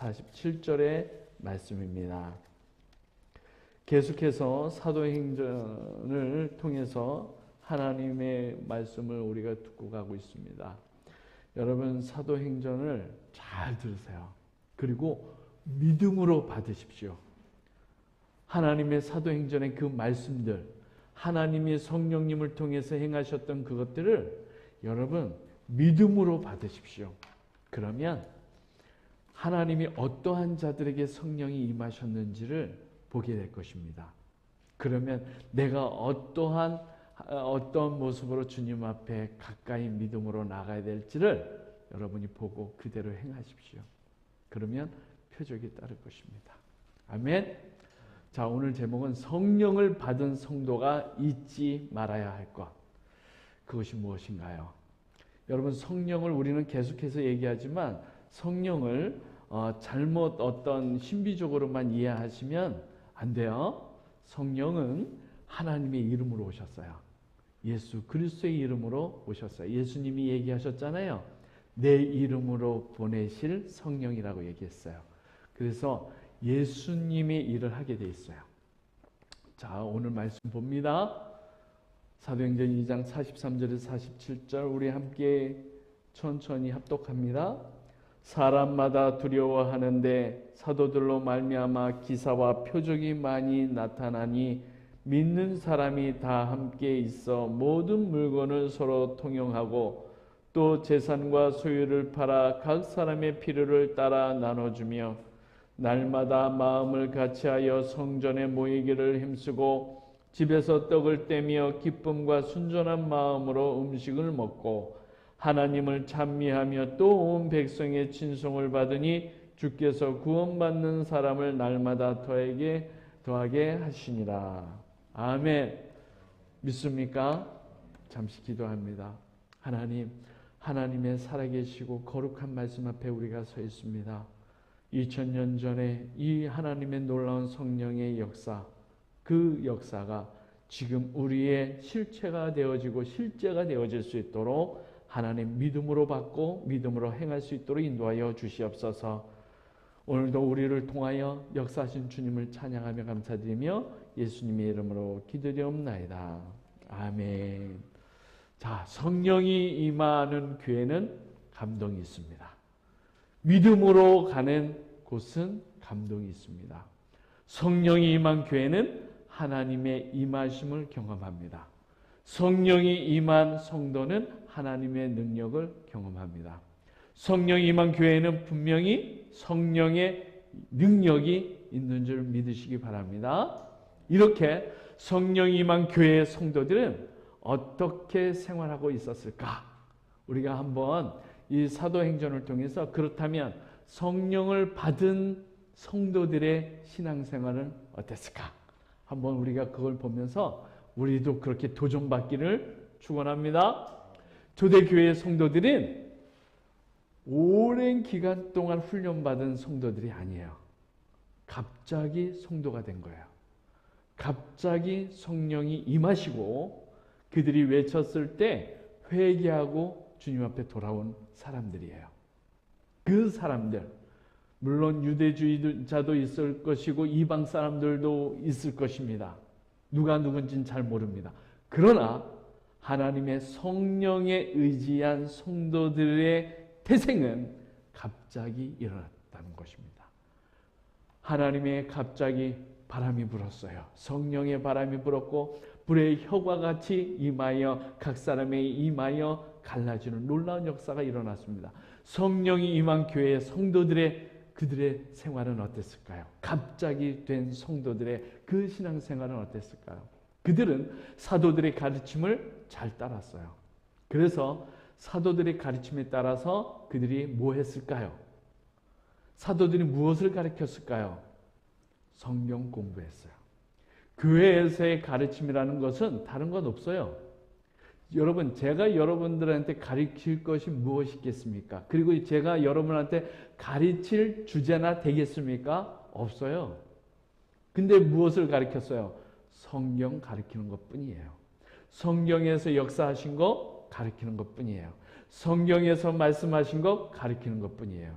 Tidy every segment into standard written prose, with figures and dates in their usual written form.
47절의 말씀입니다. 계속해서 사도행전을 통해서 하나님의 말씀을 우리가 듣고 가고 있습니다. 여러분, 사도행전을 잘 들으세요. 그리고 믿음으로 받으십시오. 하나님의 사도행전의 그 말씀들, 하나님이 성령님을 통해서 행하셨던 그것들을 여러분 믿음으로 받으십시오. 그러면 하나님이 어떠한 자들에게 성령이 임하셨는지를 보게 될 것입니다. 그러면 내가 어떤 모습으로 주님 앞에 가까이 믿음으로 나가야 될지를 여러분이 보고 그대로 행하십시오. 그러면 표적이 따를 것입니다. 아멘. 자, 오늘 제목은 성령을 받은 성도가 잊지 말아야 할 것. 그것이 무엇인가요? 여러분, 성령을 우리는 계속해서 얘기하지만 성령을 잘못 어떤 신비적으로만 이해하시면 안 돼요. 성령은 하나님의 이름으로 오셨어요. 예수 그리스도의 이름으로 오셨어요. 예수님이 얘기하셨잖아요. 내 이름으로 보내실 성령이라고 얘기했어요. 그래서 예수님의 일을 하게 돼 있어요. 자, 오늘 말씀 봅니다. 사도행전 2장 43절에서 47절 우리 함께 천천히 합독합니다. 사람마다 두려워하는데 사도들로 말미암아 기사와 표적이 많이 나타나니 믿는 사람이 다 함께 있어 모든 물건을 서로 통용하고 또 재산과 소유를 팔아 각 사람의 필요를 따라 나눠주며 날마다 마음을 같이하여 성전에 모이기를 힘쓰고 집에서 떡을 떼며 기쁨과 순전한 마음으로 음식을 먹고 하나님을 찬미하며 또 온 백성의 친송을 받으니 주께서 구원받는 사람을 날마다 더하게 하시니라. 아멘. 믿습니까? 잠시 기도합니다. 하나님의 살아계시고 거룩한 말씀 앞에 우리가 서 있습니다. 2000년 전에 이 하나님의 놀라운 성령의 역사, 그 역사가 지금 우리의 실체가 되어지고 실제가 되어질 수 있도록 하나님 믿음으로 받고 믿음으로 행할 수 있도록 인도하여 주시옵소서. 오늘도 우리를 통하여 역사하신 주님을 찬양하며 감사드리며 예수님의 이름으로 기도드리옵나이다. 아멘. 자, 성령이 임하는 교회는 감동이 있습니다. 믿음으로 가는 곳은 감동이 있습니다. 성령이 임한 교회는 하나님의 임하심을 경험합니다. 성령이 임한 성도는 하나님의 능력을 경험합니다. 성령이 임한 교회는 분명히 성령의 능력이 있는 줄 믿으시기 바랍니다. 이렇게 성령이 임한 교회의 성도들은 어떻게 생활하고 있었을까? 우리가 한번 이 사도행전을 통해서 그렇다면 성령을 받은 성도들의 신앙생활은 어땠을까? 한번 우리가 그걸 보면서 우리도 그렇게 도전받기를 축원합니다. 초대교회의 성도들은 오랜 기간 동안 훈련받은 성도들이 아니에요. 갑자기 성도가 된 거예요. 갑자기 성령이 임하시고 그들이 외쳤을 때 회개하고 주님 앞에 돌아온 사람들이에요. 그 사람들, 물론 유대주의자도 있을 것이고 이방 사람들도 있을 것입니다. 누가 누군지는 잘 모릅니다. 그러나 하나님의 성령에 의지한 성도들의 태생은 갑자기 일어났다는 것입니다. 하나님의 갑자기 바람이 불었어요. 성령의 바람이 불었고 불의 혀과 같이 임하여 각 사람에게 임하여 갈라지는 놀라운 역사가 일어났습니다. 성령이 임한 교회의 그들의 생활은 어땠을까요? 갑자기 된 성도들의 그 신앙생활은 어땠을까요? 그들은 사도들의 가르침을 잘 따랐어요. 그래서 사도들의 가르침에 따라서 그들이 뭐 했을까요? 사도들이 무엇을 가르쳤을까요? 성경 공부했어요. 교회에서의 가르침이라는 것은 다른 건 없어요. 여러분, 제가 여러분들한테 가르칠 것이 무엇이겠습니까? 그리고 제가 여러분한테 가르칠 주제나 되겠습니까? 없어요. 근데 무엇을 가르쳤어요? 성경 가르치는 것뿐이에요. 성경에서 역사하신 것 가르치는 것뿐이에요. 성경에서 말씀하신 것 가르치는 것뿐이에요.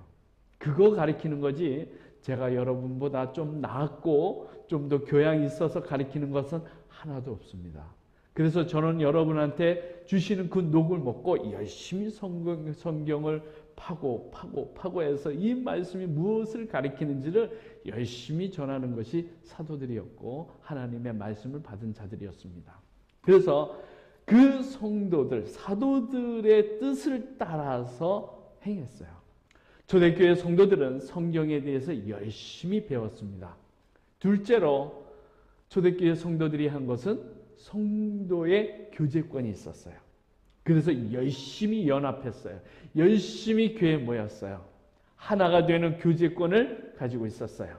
그거 가리키는 거지 제가 여러분보다 좀 낫고 좀 더 교양이 있어서 가리키는 것은 하나도 없습니다. 그래서 저는 여러분한테 주시는 그 녹을 먹고 열심히 성경을 파고해서 이 말씀이 무엇을 가리키는지를 열심히 전하는 것이 사도들이었고 하나님의 말씀을 받은 자들이었습니다. 그래서 그 성도들, 사도들의 뜻을 따라서 행했어요. 초대교회 성도들은 성경에 대해서 열심히 배웠습니다. 둘째로 초대교회 성도들이 한 것은 성도의 교제권이 있었어요. 그래서 열심히 연합했어요. 열심히 교회에 모였어요. 하나가 되는 교제권을 가지고 있었어요.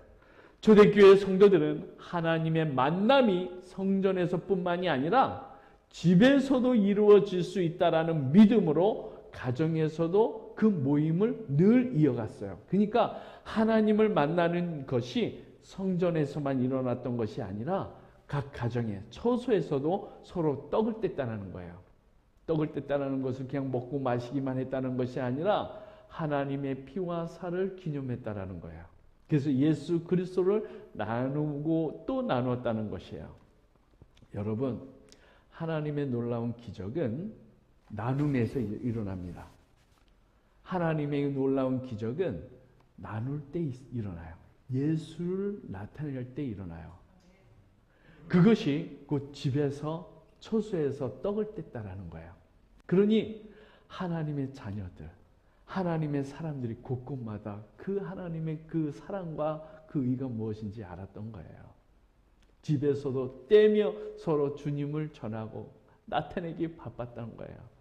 초대교회 성도들은 하나님의 만남이 성전에서뿐만이 아니라 집에서도 이루어질 수 있다라는 믿음으로 가정에서도 그 모임을 늘 이어갔어요. 그러니까 하나님을 만나는 것이 성전에서만 일어났던 것이 아니라 각 가정에 처소에서도 서로 떡을 뗐다는 거예요. 떡을 뗐다는 것을 그냥 먹고 마시기만 했다는 것이 아니라 하나님의 피와 살을 기념했다는 거예요. 그래서 예수 그리스도를 나누고 또 나누었다는 것이에요. 여러분, 하나님의 놀라운 기적은 나눔에서 일어납니다. 하나님의 놀라운 기적은 나눌 때 일어나요. 예수를 나타낼 때 일어나요. 그것이 곧 집에서 처소에서 떡을 뗐다라는 거예요. 그러니 하나님의 자녀들, 하나님의 사람들이 곳곳마다 그 하나님의 그 사랑과 그 의가 무엇인지 알았던 거예요. 집에서도 떼며 서로 주님을 전하고 나타내기 바빴던 거예요.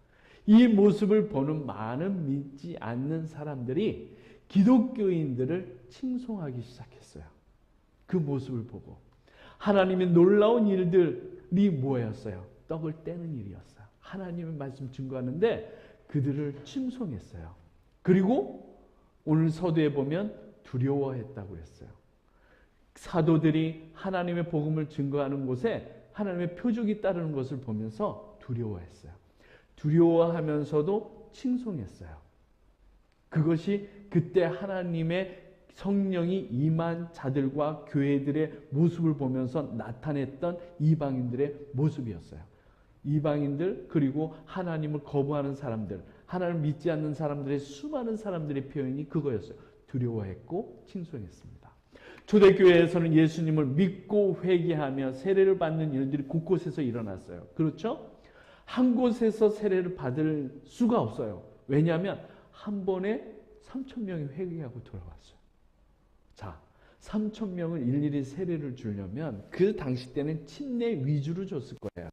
이 모습을 보는 많은 믿지 않는 사람들이 기독교인들을 칭송하기 시작했어요. 그 모습을 보고 하나님의 놀라운 일들이 뭐였어요? 떡을 떼는 일이었어요. 하나님의 말씀 증거하는데 그들을 칭송했어요. 그리고 오늘 서두에 보면 두려워했다고 했어요. 사도들이 하나님의 복음을 증거하는 곳에 하나님의 표적이 따르는 것을 보면서 두려워했어요. 두려워하면서도 칭송했어요. 그것이 그때 하나님의 성령이 임한 자들과 교회들의 모습을 보면서 나타냈던 이방인들의 모습이었어요. 이방인들 그리고 하나님을 거부하는 사람들, 하나님을 믿지 않는 사람들의 수많은 사람들의 표현이 그거였어요. 두려워했고 칭송했습니다. 초대교회에서는 예수님을 믿고 회개하며 세례를 받는 일들이 곳곳에서 일어났어요. 그렇죠? 한 곳에서 세례를 받을 수가 없어요. 왜냐하면 한 번에 3,000명이 회개하고 돌아왔어요. 자, 3,000명을 일일이 세례를 주려면 그 당시 때는 침례 위주로 줬을 거예요.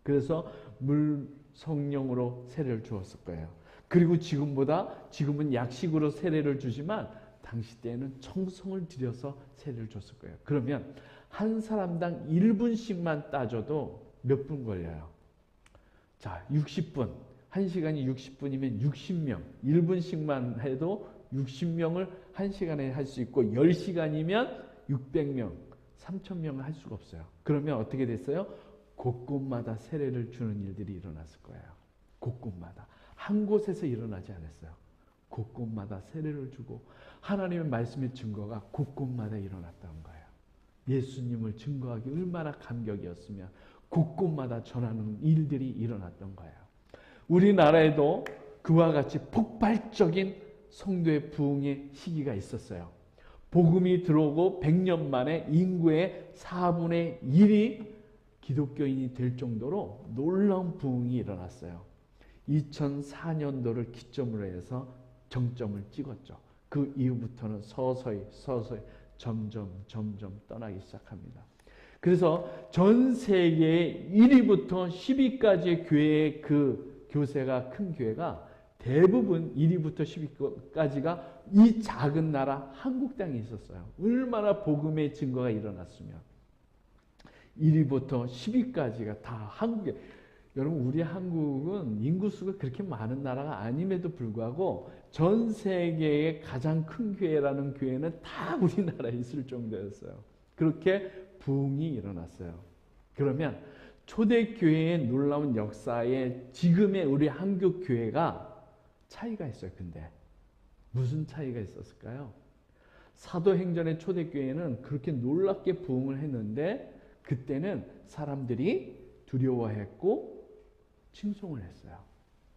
그래서 물 성령으로 세례를 주었을 거예요. 그리고 지금은 약식으로 세례를 주지만 당시 때는 청성을 들여서 세례를 줬을 거예요. 그러면 한 사람당 1분씩만 따져도 몇 분 걸려요? 자, 60분. 1시간이 60분이면 60명. 1분씩만 해도 60명을 1시간에 할 수 있고 10시간이면 600명, 3,000명을 할 수가 없어요. 그러면 어떻게 됐어요? 곳곳마다 세례를 주는 일들이 일어났을 거예요. 곳곳마다. 한 곳에서 일어나지 않았어요. 곳곳마다 세례를 주고 하나님의 말씀의 증거가 곳곳마다 일어났다는 거예요. 예수님을 증거하기 얼마나 감격이었으면 곳곳마다 전하는 일들이 일어났던 거예요. 우리나라에도 그와 같이 폭발적인 성도의 부흥의 시기가 있었어요. 복음이 들어오고 100년 만에 인구의 4분의 1이 기독교인이 될 정도로 놀라운 부흥이 일어났어요. 2004년도를 기점으로 해서 정점을 찍었죠. 그 이후부터는 서서히 점점 떠나기 시작합니다. 그래서 전 세계의 1위부터 10위까지의 교회의 그 교세가 큰 교회가 대부분 1위부터 10위까지가 이 작은 나라 한국 땅에 있었어요. 얼마나 복음의 증거가 일어났으면 1위부터 10위까지가 다 한국에. 여러분, 우리 한국은 인구수가 그렇게 많은 나라가 아님에도 불구하고 전 세계의 가장 큰 교회라는 교회는 다 우리나라에 있을 정도였어요. 그렇게 부흥이 일어났어요. 그러면 초대교회의 놀라운 역사에 지금의 우리 한국 교회가 차이가 있어요. 근데 무슨 차이가 있었을까요? 사도행전의 초대교회는 그렇게 놀랍게 부흥을 했는데 그때는 사람들이 두려워했고 칭송을 했어요.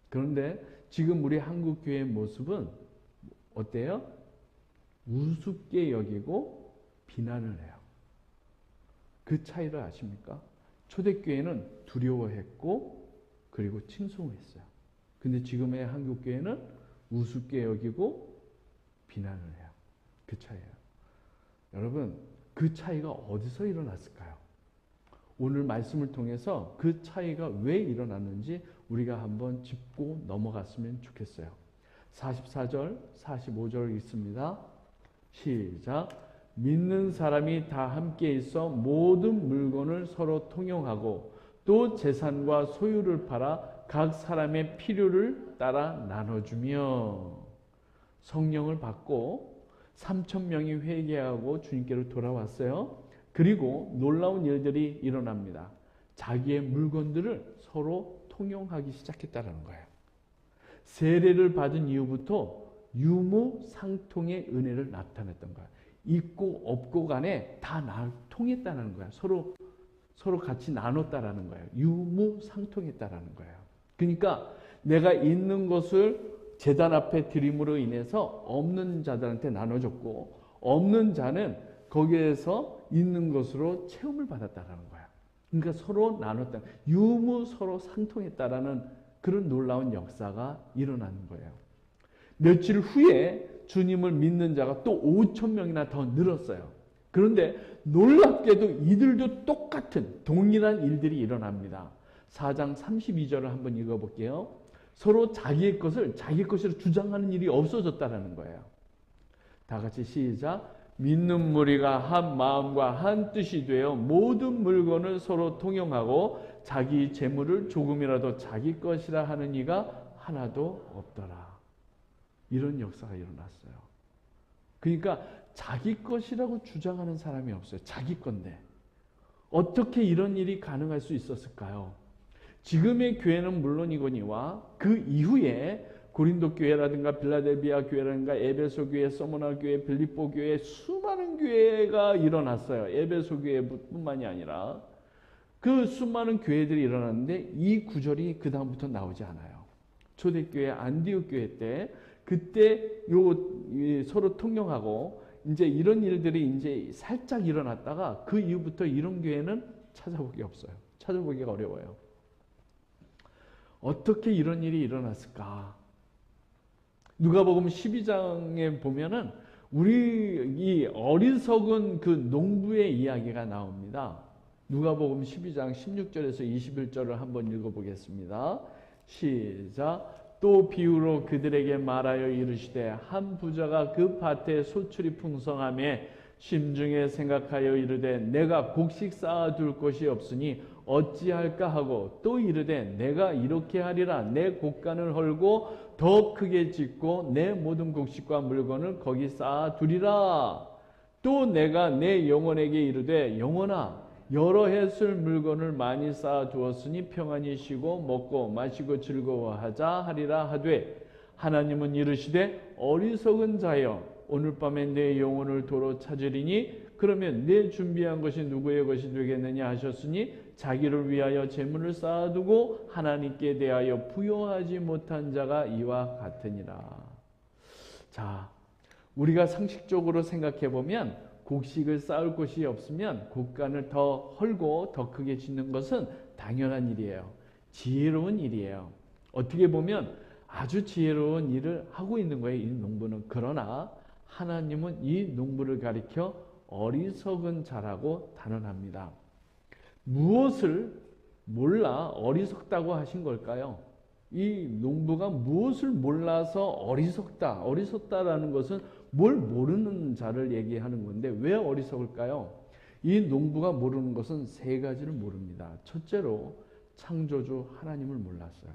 그런데 지금 우리 한국교회의 모습은 어때요? 우습게 여기고 비난을 해요. 그 차이를 아십니까? 초대교회는 두려워했고 그리고 칭송했어요. 근데 지금의 한국교회는 우습게 여기고 비난을 해요. 그 차이예요. 여러분, 그 차이가 어디서 일어났을까요? 오늘 말씀을 통해서 그 차이가 왜 일어났는지 우리가 한번 짚고 넘어갔으면 좋겠어요. 44절, 45절 읽습니다. 시작. 믿는 사람이 다 함께 있어 모든 물건을 서로 통용하고 또 재산과 소유를 팔아 각 사람의 필요를 따라 나눠주며 성령을 받고 3,000명이 회개하고 주님께로 돌아왔어요. 그리고 놀라운 일들이 일어납니다. 자기의 물건들을 서로 통용하기 시작했다는 거예요. 세례를 받은 이후부터 유무상통의 은혜를 나타냈던 거예요. 있고 없고 간에 다 통했다는 거예요. 서로 같이 나눴다라는 거예요. 유무상통했다라는 거예요. 그러니까 내가 있는 것을 제단 앞에 드림으로 인해서 없는 자들한테 나눠줬고 없는 자는 거기에서 있는 것으로 체험을 받았다라는 거예요. 그러니까 서로 나눴다. 유무 서로 상통했다라는 그런 놀라운 역사가 일어나는 거예요. 며칠 후에 주님을 믿는 자가 또 5,000명이나 더 늘었어요. 그런데 놀랍게도 이들도 똑같은 동일한 일들이 일어납니다. 4장 32절을 한번 읽어볼게요. 서로 자기의 것을 자기 것으로 주장하는 일이 없어졌다는 거예요. 다 같이 시작. 믿는 무리가 한 마음과 한 뜻이 되어 모든 물건을 서로 통용하고 자기 재물을 조금이라도 자기 것이라 하는 이가 하나도 없더라. 이런 역사가 일어났어요. 그러니까 자기 것이라고 주장하는 사람이 없어요. 자기 건데. 어떻게 이런 일이 가능할 수 있었을까요? 지금의 교회는 물론이거니와 그 이후에 고린도 교회라든가 빌라델비아 교회라든가 에베소 교회, 서모나 교회, 빌립보 교회 수많은 교회가 일어났어요. 에베소 교회뿐만이 아니라 그 수많은 교회들이 일어났는데 이 구절이 그 다음부터 나오지 않아요. 초대교회 안디옥 교회 때 그때 서로 통용하고 이제 이런 일들이 이제 살짝 일어났다가 그 이후부터 이런 교회는 찾아보기 없어요. 찾아보기가 어려워요. 어떻게 이런 일이 일어났을까? 누가복음 12장에 보면은 우리 이 어리석은 그 농부의 이야기가 나옵니다. 누가복음 12장 16절에서 21절을 한번 읽어보겠습니다. 시작. 또 비유로 그들에게 말하여 이르시되 한 부자가 그 밭에 소출이 풍성하매 심중에 생각하여 이르되 내가 곡식 쌓아둘 곳이 없으니 어찌할까 하고 또 이르되 내가 이렇게 하리라. 내 곡간을 헐고 더 크게 짓고 내 모든 곡식과 물건을 거기 쌓아두리라. 또 내가 내 영혼에게 이르되 영혼아 여러 해 쓸 물건을 많이 쌓아두었으니 평안히 쉬고 먹고 마시고 즐거워하자 하리라 하되 하나님은 이르시되 어리석은 자여 오늘 밤에 내 영혼을 도로 찾으리니 그러면 내 준비한 것이 누구의 것이 되겠느냐 하셨으니 자기를 위하여 재물을 쌓아두고 하나님께 대하여 부여하지 못한 자가 이와 같으니라. 자, 우리가 상식적으로 생각해 보면 곡식을 쌓을 곳이 없으면 곡간을 더 헐고 더 크게 짓는 것은 당연한 일이에요. 지혜로운 일이에요. 어떻게 보면 아주 지혜로운 일을 하고 있는 거예요, 이 농부는. 그러나 하나님은 이 농부를 가리켜 어리석은 자라고 단언합니다. 무엇을 몰라 어리석다고 하신 걸까요? 이 농부가 무엇을 몰라서 어리석다. 어리석다라는 것은 뭘 모르는 자를 얘기하는 건데 왜 어리석을까요? 이 농부가 모르는 것은 세 가지를 모릅니다. 첫째로 창조주 하나님을 몰랐어요.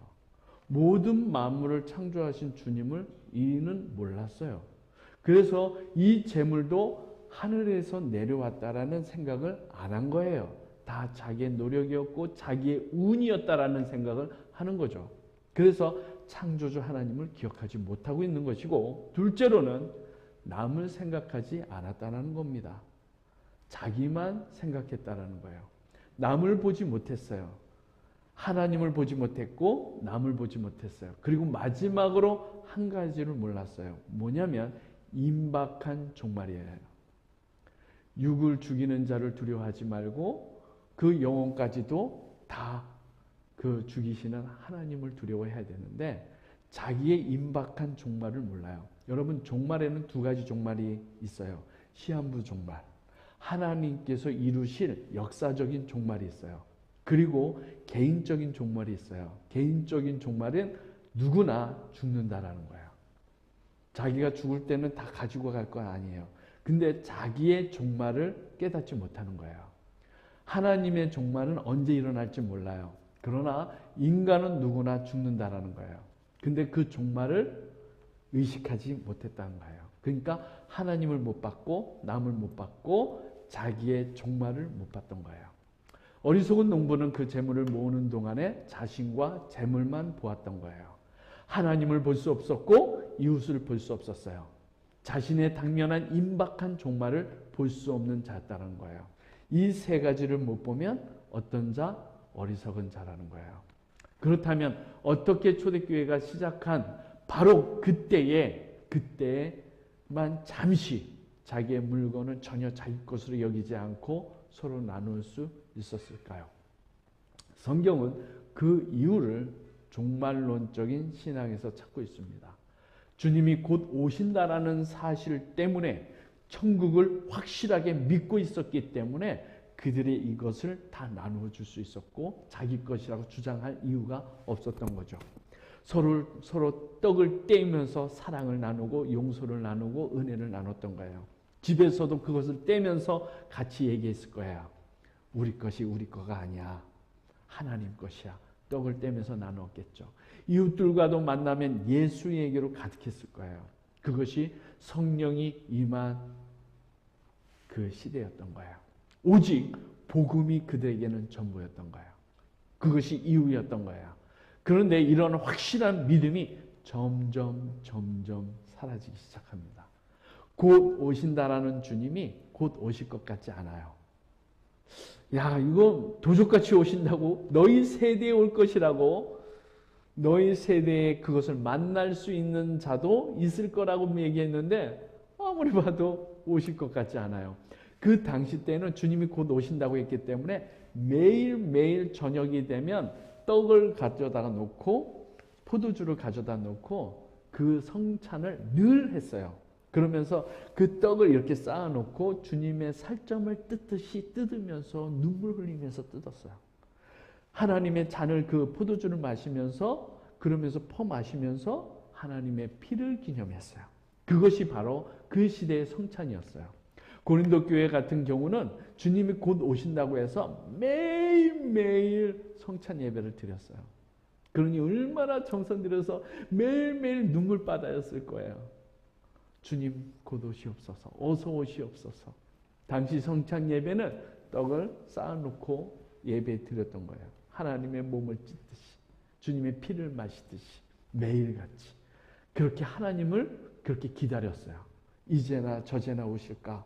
모든 만물을 창조하신 주님을 이는 몰랐어요. 그래서 이 재물도 하늘에서 내려왔다라는 생각을 안 한 거예요. 다 자기의 노력이었고 자기의 운이었다라는 생각을 하는 거죠. 그래서 창조주 하나님을 기억하지 못하고 있는 것이고, 둘째로는 남을 생각하지 않았다는 겁니다. 자기만 생각했다라는 거예요. 남을 보지 못했어요. 하나님을 보지 못했고 남을 보지 못했어요. 그리고 마지막으로 한 가지를 몰랐어요. 뭐냐면 임박한 종말이에요. 육을 죽이는 자를 두려워하지 말고 그 영혼까지도 다 그 죽이시는 하나님을 두려워해야 되는데 자기의 임박한 종말을 몰라요. 여러분, 종말에는 두 가지 종말이 있어요. 시한부 종말, 하나님께서 이루실 역사적인 종말이 있어요. 그리고 개인적인 종말이 있어요. 개인적인 종말은 누구나 죽는다라는 거예요. 자기가 죽을 때는 다 가지고 갈 건 아니에요. 근데 자기의 종말을 깨닫지 못하는 거예요. 하나님의 종말은 언제 일어날지 몰라요. 그러나 인간은 누구나 죽는다라는 거예요. 근데 그 종말을 의식하지 못했다는 거예요. 그러니까 하나님을 못 봤고 남을 못 봤고 자기의 종말을 못 봤던 거예요. 어리석은 농부는 그 재물을 모으는 동안에 자신과 재물만 보았던 거예요. 하나님을 볼 수 없었고 이웃을 볼 수 없었어요. 자신의 당면한 임박한 종말을 볼 수 없는 자였다는 거예요. 이 세 가지를 못 보면 어떤 자? 어리석은 자라는 거예요. 그렇다면 어떻게 초대교회가 시작한 바로 그때에만 잠시 자기의 물건을 전혀 자기 것으로 여기지 않고 서로 나눌 수 있었을까요? 성경은 그 이유를 종말론적인 신앙에서 찾고 있습니다. 주님이 곧 오신다라는 사실 때문에 천국을 확실하게 믿고 있었기 때문에 그들이 이것을 다 나누어 줄 수 있었고 자기 것이라고 주장할 이유가 없었던 거죠. 서로 떡을 떼면서 사랑을 나누고 용서를 나누고 은혜를 나눴던 거예요. 집에서도 그것을 떼면서 같이 얘기했을 거예요. 우리 것이 우리 거가 아니야. 하나님 것이야. 떡을 떼면서 나누었겠죠. 이웃들과도 만나면 예수에게로 가득했을 거예요. 그것이 성령이 임한 그 시대였던 거예요. 오직 복음이 그들에게는 전부였던 거예요. 그것이 이유였던 거예요. 그런데 이런 확실한 믿음이 점점 사라지기 시작합니다. 곧 오신다라는 주님이 곧 오실 것 같지 않아요. 야, 이거 도적같이 오신다고? 너희 세대에 올 것이라고? 너희 세대에 그것을 만날 수 있는 자도 있을 거라고 얘기했는데 아무리 봐도 오실 것 같지 않아요. 그 당시 때는 주님이 곧 오신다고 했기 때문에 매일매일 저녁이 되면 떡을 가져다가 놓고 포도주를 가져다 놓고 그 성찬을 늘 했어요. 그러면서 그 떡을 이렇게 쌓아놓고 주님의 살점을 뜯듯이 뜯으면서 눈물 흘리면서 뜯었어요. 하나님의 잔을 그 포도주를 마시면서 그러면서 퍼마시면서 하나님의 피를 기념했어요. 그것이 바로 그 시대의 성찬이었어요. 고린도 교회 같은 경우는 주님이 곧 오신다고 해서 매일매일 성찬 예배를 드렸어요. 그러니 얼마나 정성 들여서 매일매일 눈물바다였을 거예요. 주님 곧 오시옵소서. 어서 오시옵소서. 당시 성찬 예배는 떡을 쌓아놓고 예배 드렸던 거예요. 하나님의 몸을 찢듯이 주님의 피를 마시듯이 매일같이 그렇게 하나님을 그렇게 기다렸어요. 이제나 저제나 오실까?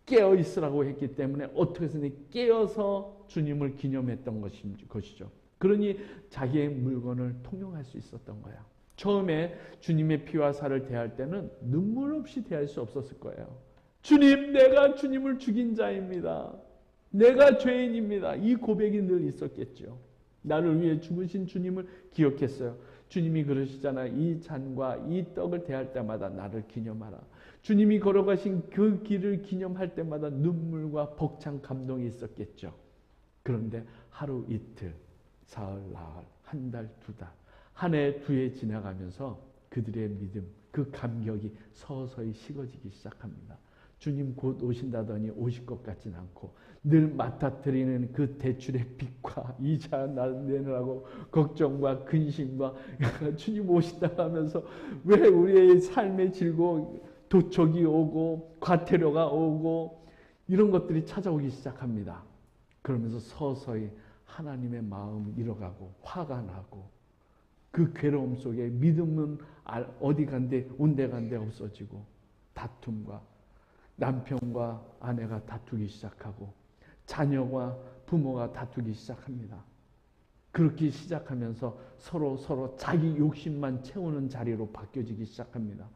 깨어 있으라고 했기 때문에 어떻게 해서든 깨어서 주님을 기념했던 것이죠. 그러니 자기의 물건을 통용할 수 있었던 거예요. 처음에 주님의 피와 살을 대할 때는 눈물 없이 대할 수 없었을 거예요. 주님, 내가 주님을 죽인 자입니다. 내가 죄인입니다. 이 고백이 늘 있었겠죠. 나를 위해 죽으신 주님을 기억했어요. 주님이 그러시잖아요. 이 잔과 이 떡을 대할 때마다 나를 기념하라. 주님이 걸어가신 그 길을 기념할 때마다 눈물과 벅찬 감동이 있었겠죠. 그런데 하루 이틀, 사흘, 나흘, 한 달, 두 달, 한 해, 두 해 지나가면서 그들의 믿음, 그 감격이 서서히 식어지기 시작합니다. 주님 곧 오신다더니 오실 것 같진 않고 늘 맡아뜨리는 그 대출의 빚과 이자 내느라고 걱정과 근심과 주님 오신다 하면서 왜 우리의 삶의 즐거움, 도척이 오고 과태료가 오고 이런 것들이 찾아오기 시작합니다. 그러면서 서서히 하나님의 마음이 잃어가고 화가 나고 그 괴로움 속에 믿음은 어디 간데 온데 간데 없어지고, 다툼과 남편과 아내가 다투기 시작하고, 자녀와 부모가 다투기 시작합니다. 그렇게 시작하면서 서로 자기 욕심만 채우는 자리로 바뀌어지기 시작합니다.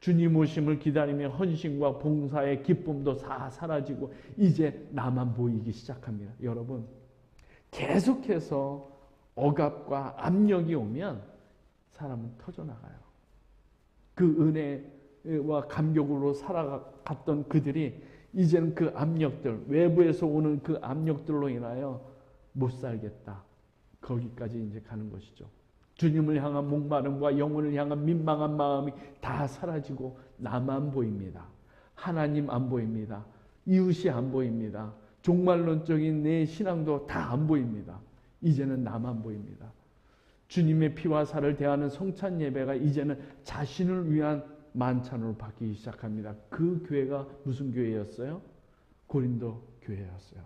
주님 오심을 기다리며 헌신과 봉사의 기쁨도 다 사라지고 이제 나만 보이기 시작합니다. 여러분, 계속해서 억압과 압력이 오면 사람은 터져나가요. 그 은혜와 감격으로 살아갔던 그들이 이제는 그 압력들, 외부에서 오는 그 압력들로 인하여 못 살겠다. 거기까지 이제 가는 것이죠. 주님을 향한 목마름과 영혼을 향한 민망한 마음이 다 사라지고 나만 보입니다. 하나님 안 보입니다. 이웃이 안 보입니다. 종말론적인 내 신앙도 다 안 보입니다. 이제는 나만 보입니다. 주님의 피와 살을 대하는 성찬 예배가 이제는 자신을 위한 만찬으로 바뀌기 시작합니다. 그 교회가 무슨 교회였어요? 고린도 교회였어요.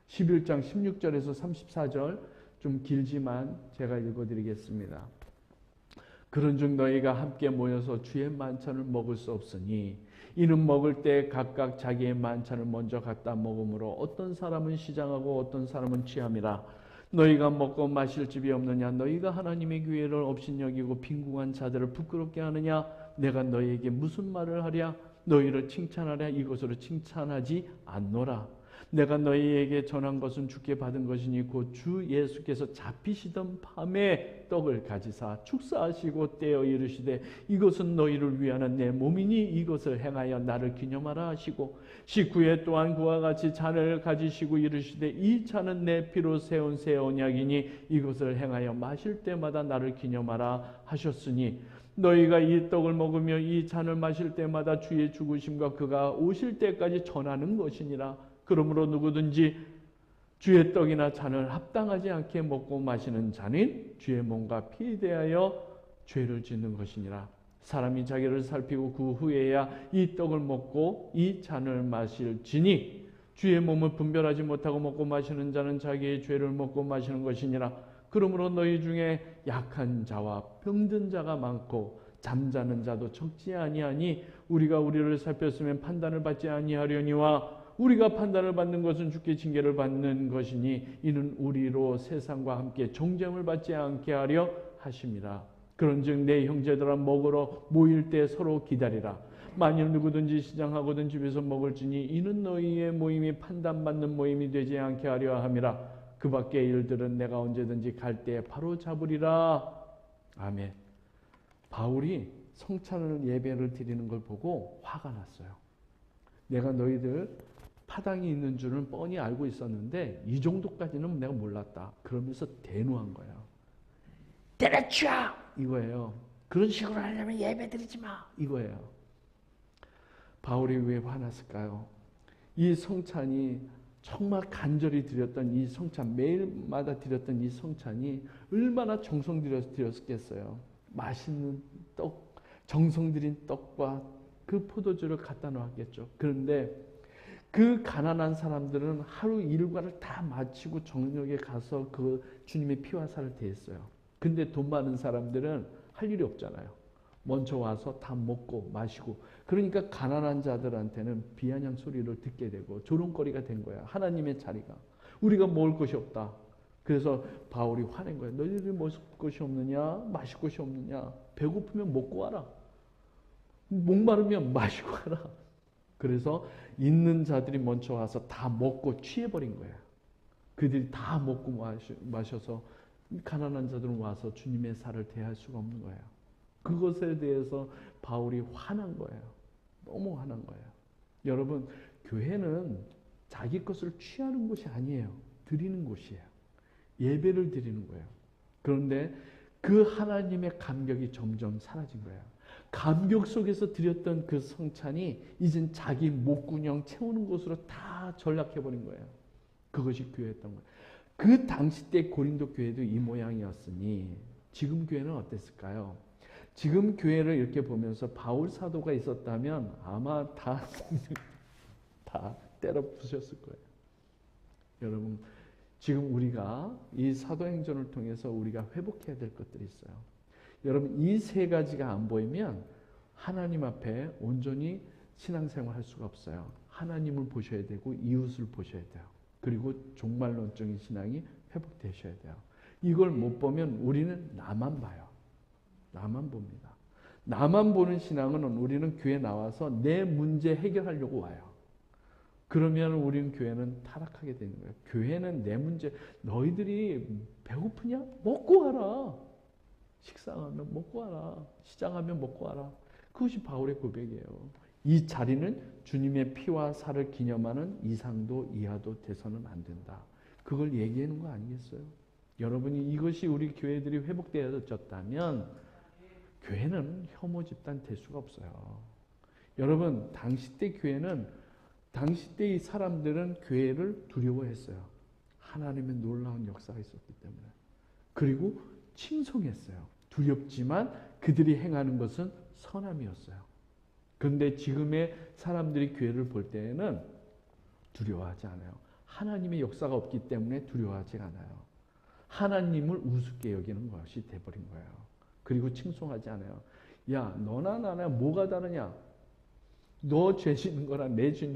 11장 16절에서 34절 좀 길지만 제가 읽어드리겠습니다. 그런즉 너희가 함께 모여서 주의 만찬을 먹을 수 없으니 이는 먹을 때 각각 자기의 만찬을 먼저 갖다 먹음으로 어떤 사람은 시장하고 어떤 사람은 취함이라. 너희가 먹고 마실 집이 없느냐? 너희가 하나님의 교회를 업신여기고 빈궁한 자들을 부끄럽게 하느냐? 내가 너희에게 무슨 말을 하랴? 너희를 칭찬하랴? 이것으로 칭찬하지 않노라. 내가 너희에게 전한 것은 주께 받은 것이니 곧 주 예수께서 잡히시던 밤에 떡을 가지사 축사하시고 떼어 이르시되 이것은 너희를 위하는 내 몸이니 이것을 행하여 나를 기념하라 하시고 식후에 또한 그와 같이 잔을 가지시고 이르시되 이 잔은 내 피로 세운 새 언약이니 이것을 행하여 마실 때마다 나를 기념하라 하셨으니 너희가 이 떡을 먹으며 이 잔을 마실 때마다 주의 죽으심과 그가 오실 때까지 전하는 것이니라. 그러므로 누구든지 주의 떡이나 잔을 합당하지 않게 먹고 마시는 자는 주의 몸과 피에 대하여 죄를 짓는 것이니라. 사람이 자기를 살피고 그 후에야 이 떡을 먹고 이 잔을 마실지니 주의 몸을 분별하지 못하고 먹고 마시는 자는 자기의 죄를 먹고 마시는 것이니라. 그러므로 너희 중에 약한 자와 병든 자가 많고 잠자는 자도 적지 아니하니 우리가 우리를 살폈으면 판단을 받지 아니하려니와 우리가 판단을 받는 것은 주께 징계를 받는 것이니 이는 우리로 세상과 함께 정죄를 받지 않게 하려 하심이라. 그런즉 내 형제들아 먹으러 모일 때 서로 기다리라. 만일 누구든지 시장하거든 집에서 먹을지니 이는 너희의 모임이 판단받는 모임이 되지 않게 하려 함이라. 그 밖의 일들은 내가 언제든지 갈 때에 바로 잡으리라. 아멘. 바울이 성찬을 예배를 드리는 걸 보고 화가 났어요. 내가 너희들 파당이 있는 줄은 뻔히 알고 있었는데 이 정도까지는 내가 몰랐다. 그러면서 대노한 거예요. 때려쳐! 이거예요. 그런 식으로 하려면 예배 드리지 마! 이거예요. 바울이 왜 화났을까요? 이 성찬이 정말 간절히 드렸던 이 성찬, 매일마다 드렸던 이 성찬이 얼마나 정성 들여서 드렸겠어요. 맛있는 떡, 정성 들인 떡과 그 포도주를 갖다 놓았겠죠. 그런데 그 가난한 사람들은 하루 일과를 다 마치고 저녁에 가서 그 주님의 피와 살을 대했어요. 근데 돈 많은 사람들은 할 일이 없잖아요. 먼저 와서 다 먹고 마시고. 그러니까 가난한 자들한테는 비아냥 소리를 듣게 되고 조롱거리가 된 거야. 하나님의 자리가. 우리가 먹을 것이 없다. 그래서 바울이 화낸 거예요. 너희들이 먹을 것이 없느냐? 마실 것이 없느냐? 배고프면 먹고 와라. 목마르면 마시고 와라. 그래서 있는 자들이 먼저 와서 다 먹고 취해버린 거예요. 그들이 다 먹고 마셔서 가난한 자들은 와서 주님의 살을 대할 수가 없는 거예요. 그것에 대해서 바울이 화난 거예요. 너무 화난 거예요. 여러분, 교회는 자기 것을 취하는 곳이 아니에요. 드리는 곳이에요. 예배를 드리는 거예요. 그런데 그 하나님의 감격이 점점 사라진 거예요. 감격 속에서 드렸던 그 성찬이 이젠 자기 목구녕 채우는 곳으로 다 전락해버린 거예요. 그것이 교회였던 거예요. 그 당시 때 고린도 교회도 이 모양이었으니 지금 교회는 어땠을까요? 지금 교회를 이렇게 보면서 바울 사도가 있었다면 아마 다 때려 부셨을 거예요. 여러분, 지금 우리가 이 사도행전을 통해서 우리가 회복해야 될 것들이 있어요. 여러분 이 세 가지가 안 보이면 하나님 앞에 온전히 신앙생활 할 수가 없어요. 하나님을 보셔야 되고 이웃을 보셔야 돼요. 그리고 종말론적인 신앙이 회복되셔야 돼요. 이걸 못 보면 우리는 나만 봐요. 나만 봅니다. 나만 보는 신앙은 우리는 교회 나와서 내 문제 해결하려고 와요. 그러면 우리는 교회는 타락하게 되는 거예요. 교회는 내 문제, 너희들이 배고프냐? 먹고 와라. 식사하면 먹고 와라. 시장하면 먹고 와라. 그것이 바울의 고백이에요. 이 자리는 주님의 피와 살을 기념하는 이상도 이하도 돼서는 안 된다. 그걸 얘기하는 거 아니겠어요? 여러분이 이것이 우리 교회들이 회복되어졌다면 교회는 혐오 집단 될 수가 없어요. 여러분 당시 때 교회는 당시 때의 사람들은 교회를 두려워했어요. 하나님의 놀라운 역사가 있었기 때문에. 그리고 칭송했어요. 두렵지만 그들이 행하는 것은 선함이었어요. 그런데 지금의 사람들이 교회를 볼 때에는 두려워하지 않아요. 하나님의 역사가 없기 때문에 두려워하지 않아요. 하나님을 우습게 여기는 것이 돼버린 거예요. 그리고 칭송하지 않아요. 야, 너나 나나 뭐가 다르냐? 너 죄 짓는 거랑 내 죄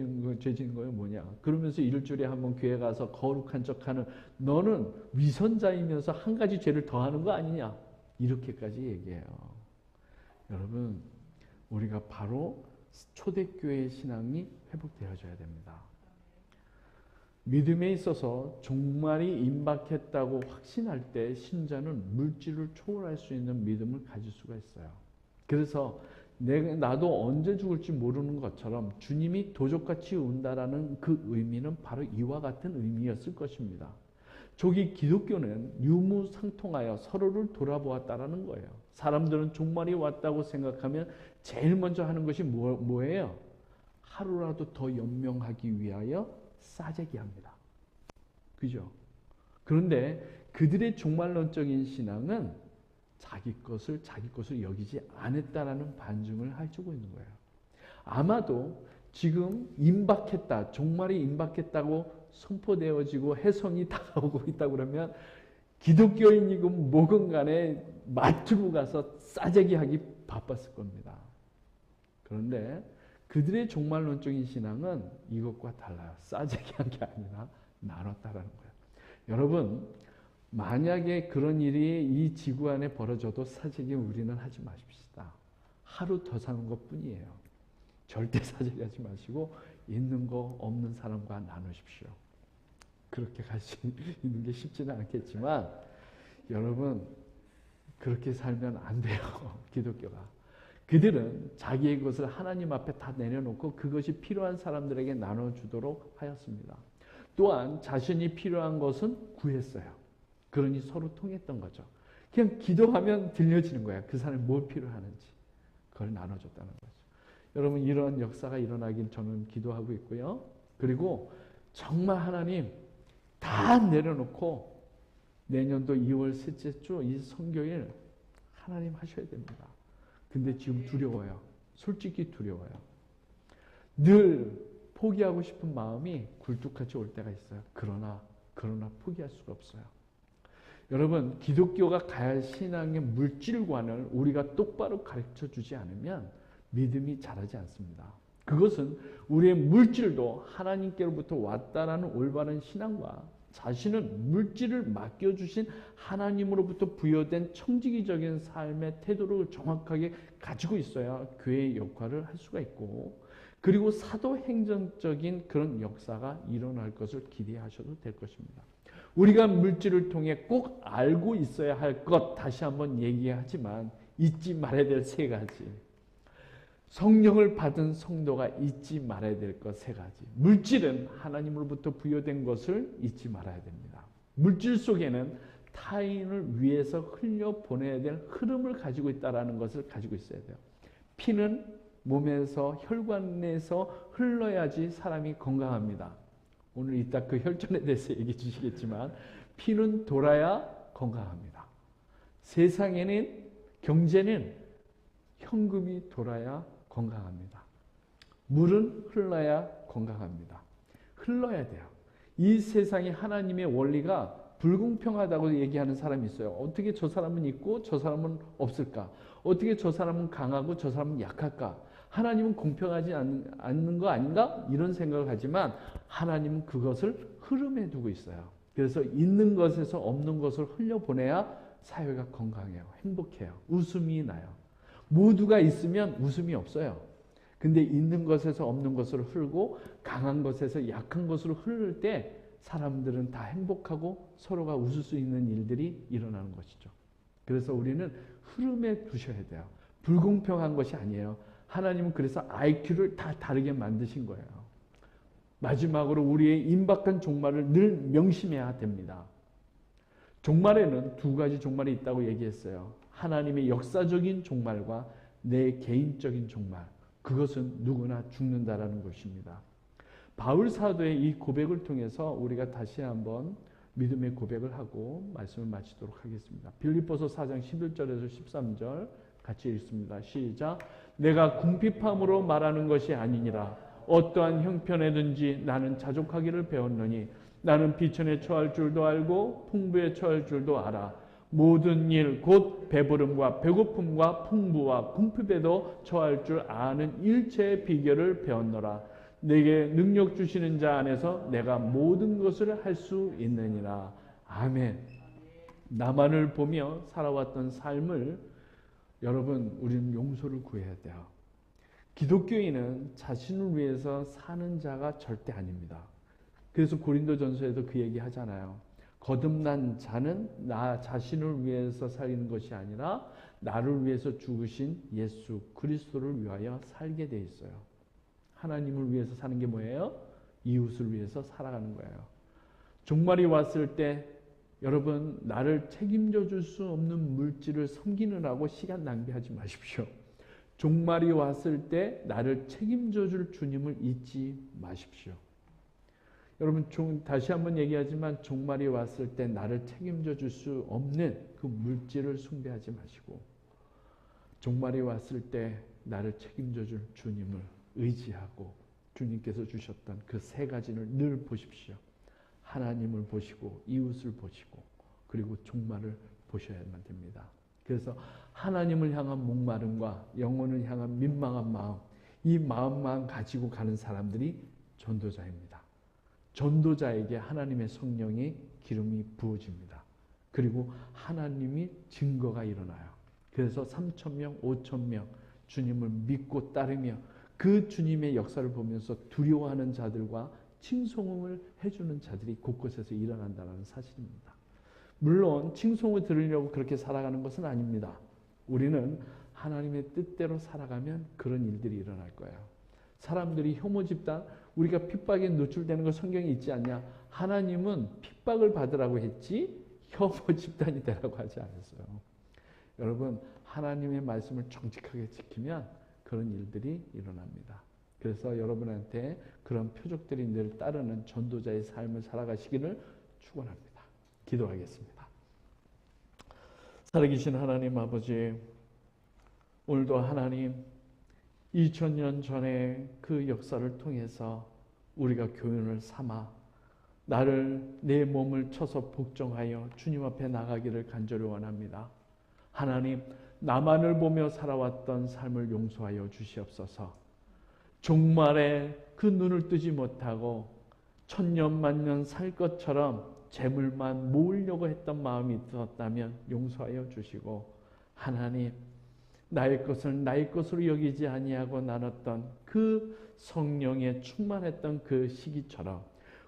짓는 거야 뭐냐? 그러면서 일주일에 한 번 교회 가서 거룩한 척하는 너는 위선자이면서 한 가지 죄를 더하는 거 아니냐? 이렇게까지 얘기해요. 여러분, 우리가 바로 초대교회의 신앙이 회복되어져야 됩니다. 믿음에 있어서 종말이 임박했다고 확신할 때 신자는 물질을 초월할 수 있는 믿음을 가질 수가 있어요. 그래서 나도 언제 죽을지 모르는 것처럼 주님이 도적같이 온다라는 그 의미는 바로 이와 같은 의미였을 것입니다. 조기 기독교는 유무상통하여 서로를 돌아보았다라는 거예요. 사람들은 종말이 왔다고 생각하면 제일 먼저 하는 것이 뭐예요? 하루라도 더 연명하기 위하여 싸재기 합니다. 그죠? 그런데 그들의 종말론적인 신앙은 자기 것을 여기지 않았다라는 반증을 해주고 있는 거예요. 아마도 지금 임박했다, 종말이 임박했다고 선포되어지고 해성이 다가오고 있다고 그러면 기독교인이고 뭐건 간에 마트로 가서 싸재기 하기 바빴을 겁니다. 그런데 그들의 종말론적인 신앙은 이것과 달라요. 싸재기 한 게 아니라 나눴다라는 거예요. 여러분, 만약에 그런 일이 이 지구 안에 벌어져도 싸재기 우리는 하지 마십시다. 하루 더 사는 것뿐이에요. 절대 싸재기 하지 마시고 있는 거 없는 사람과 나누십시오. 그렇게 갈 수 있는 게 쉽지는 않겠지만 여러분 그렇게 살면 안 돼요. 기독교가. 그들은 자기의 것을 하나님 앞에 다 내려놓고 그것이 필요한 사람들에게 나눠주도록 하였습니다. 또한 자신이 필요한 것은 구했어요. 그러니 서로 통했던 거죠. 그냥 기도하면 들려지는 거야. 그 사람이 뭘 필요하는지. 그걸 나눠줬다는 거죠. 여러분 이런 역사가 일어나길 저는 기도하고 있고요. 그리고 정말 하나님 다 내려놓고 내년도 2월 셋째 주 이 선교일 하나님 하셔야 됩니다. 근데 지금 두려워요. 솔직히 두려워요. 늘 포기하고 싶은 마음이 굴뚝같이 올 때가 있어요. 그러나 포기할 수가 없어요. 여러분 기독교가 가야 할 신앙의 물질관을 우리가 똑바로 가르쳐주지 않으면 믿음이 자라지 않습니다. 그것은 우리의 물질도 하나님께로부터 왔다라는 올바른 신앙과 자신은 물질을 맡겨주신 하나님으로부터 부여된 청지기적인 삶의 태도를 정확하게 가지고 있어야 교회의 역할을 할 수가 있고 그리고 사도행전적인 그런 역사가 일어날 것을 기대하셔도 될 것입니다. 우리가 물질을 통해 꼭 알고 있어야 할 것 다시 한번 얘기하지만 잊지 말아야 될 세 가지. 성령을 받은 성도가 잊지 말아야 될 것 세 가지. 물질은 하나님으로부터 부여된 것을 잊지 말아야 됩니다. 물질 속에는 타인을 위해서 흘려보내야 될 흐름을 가지고 있다는 것을 가지고 있어야 돼요. 피는 몸에서 혈관에서 흘러야지 사람이 건강합니다. 오늘 이따 그 혈전에 대해서 얘기해 주시겠지만 피는 돌아야 건강합니다. 세상에는 경제는 현금이 돌아야 건강합니다. 물은 흘러야 건강합니다. 흘러야 돼요. 이 세상이 하나님의 원리가 불공평하다고 얘기하는 사람이 있어요. 어떻게 저 사람은 있고 저 사람은 없을까? 어떻게 저 사람은 강하고 저 사람은 약할까? 하나님은 공평하지 않는 거 아닌가? 이런 생각을 하지만 하나님은 그것을 흐름에 두고 있어요. 그래서 있는 것에서 없는 것을 흘려보내야 사회가 건강해요. 행복해요. 웃음이 나요. 모두가 있으면 웃음이 없어요. 근데 있는 것에서 없는 것을 흘고 강한 것에서 약한 것을 흐를 때 사람들은 다 행복하고 서로가 웃을 수 있는 일들이 일어나는 것이죠. 그래서 우리는 흐름에 두셔야 돼요. 불공평한 것이 아니에요. 하나님은 그래서 IQ를 다 다르게 만드신 거예요. 마지막으로 우리의 임박한 종말을 늘 명심해야 됩니다. 종말에는 두 가지 종말이 있다고 얘기했어요. 하나님의 역사적인 종말과 내 개인적인 종말. 그것은 누구나 죽는다라는 것입니다. 바울 사도의 이 고백을 통해서 우리가 다시 한번 믿음의 고백을 하고 말씀을 마치도록 하겠습니다. 빌립보서 4장 11절에서 13절 같이 읽습니다. 시작. 내가 궁핍함으로 말하는 것이 아니니라. 어떠한 형편에든지 나는 자족하기를 배웠노니 나는 비천에 처할 줄도 알고 풍부에 처할 줄도 알아. 모든 일 곧 배부름과 배고픔과 풍부와 궁핍에도 처할 줄 아는 일체의 비결을 배웠노라. 내게 능력 주시는 자 안에서 내가 모든 것을 할 수 있느니라. 아멘. 나만을 보며 살아왔던 삶을 여러분 우리는 용서를 구해야 돼요. 기독교인은 자신을 위해서 사는 자가 절대 아닙니다. 그래서 고린도전서에도 그 얘기 하잖아요. 거듭난 자는 나 자신을 위해서 살리는 것이 아니라 나를 위해서 죽으신 예수 그리스도를 위하여 살게 돼 있어요. 하나님을 위해서 사는 게 뭐예요? 이웃을 위해서 살아가는 거예요. 종말이 왔을 때 여러분 나를 책임져 줄 수 없는 물질을 섬기느라고 시간 낭비하지 마십시오. 종말이 왔을 때 나를 책임져 줄 주님을 잊지 마십시오. 여러분 다시 한번 얘기하지만 종말이 왔을 때 나를 책임져 줄 수 없는 그 물질을 숭배하지 마시고 종말이 왔을 때 나를 책임져 줄 주님을 의지하고 주님께서 주셨던 그 세 가지를 늘 보십시오. 하나님을 보시고 이웃을 보시고 그리고 종말을 보셔야만 됩니다. 그래서 하나님을 향한 목마름과 영혼을 향한 민망한 마음, 이 마음만 가지고 가는 사람들이 전도자입니다. 전도자에게 하나님의 성령의 기름이 부어집니다. 그리고 하나님이 증거가 일어나요. 그래서 3,000명, 5,000명 주님을 믿고 따르며 그 주님의 역사를 보면서 두려워하는 자들과 칭송을 해주는 자들이 곳곳에서 일어난다는 사실입니다. 물론 칭송을 들으려고 그렇게 살아가는 것은 아닙니다. 우리는 하나님의 뜻대로 살아가면 그런 일들이 일어날 거예요. 사람들이 혐오 집단, 우리가 핍박에 노출되는 거 성경에 있지 않냐? 하나님은 핍박을 받으라고 했지 혐오 집단이 되라고 하지 않았어요. 여러분 하나님의 말씀을 정직하게 지키면 그런 일들이 일어납니다. 그래서 여러분한테 그런 표적들이 늘 따르는 전도자의 삶을 살아가시기를 축원합니다. 기도하겠습니다. 살아계신 하나님 아버지, 오늘도 하나님 2000년 전에 그 역사를 통해서 우리가 교훈을 삼아 나를 내 몸을 쳐서 복종하여 주님 앞에 나가기를 간절히 원합니다. 하나님, 나만을 보며 살아왔던 삶을 용서하여 주시옵소서. 종말에 그 눈을 뜨지 못하고 천년 만년 살 것처럼 재물만 모으려고 했던 마음이 있었다면 용서하여 주시고, 하나님, 나의 것을 나의 것으로 여기지 아니하고 나눴던 그 성령에 충만했던 그 시기처럼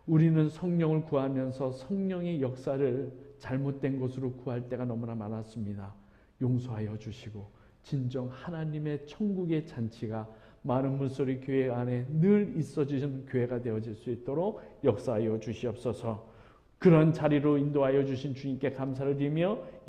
우리는 성령을 구하면서 성령의 역사를 잘못된 것으로 구할 때가 너무나 많았습니다. 용서하여 주시고 진정 하나님의 천국의 잔치가 많은 문소리 교회 안에 늘 있어지는 교회가 되어질 수 있도록 역사하여 주시옵소서. 그런 자리로 인도하여 주신 주님께 감사를 드리며